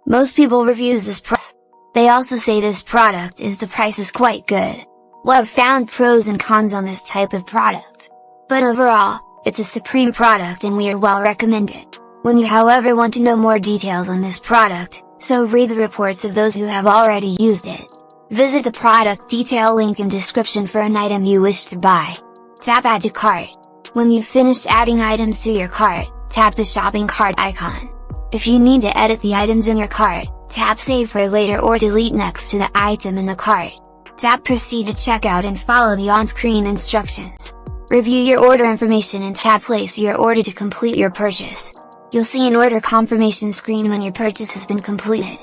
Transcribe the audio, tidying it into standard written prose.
Most people reviews this product. They also say this product is the price is quite good. Well, I've found pros and cons on this type of product. But overall, it's a supreme product and we are well recommend it. When you however want to know more details on this product, so read the reports of those who have already used it. Visit the product detail link in description for an item you wish to buy. Tap add to cart. When you've finished adding items to your cart, tap the shopping cart icon. If you need to edit the items in your cart, tap save for later or delete next to the item in the cart. Tap proceed to checkout and follow the on-screen instructions. Review your order information and tap place your order to complete your purchase. You'll see an order confirmation screen when your purchase has been completed.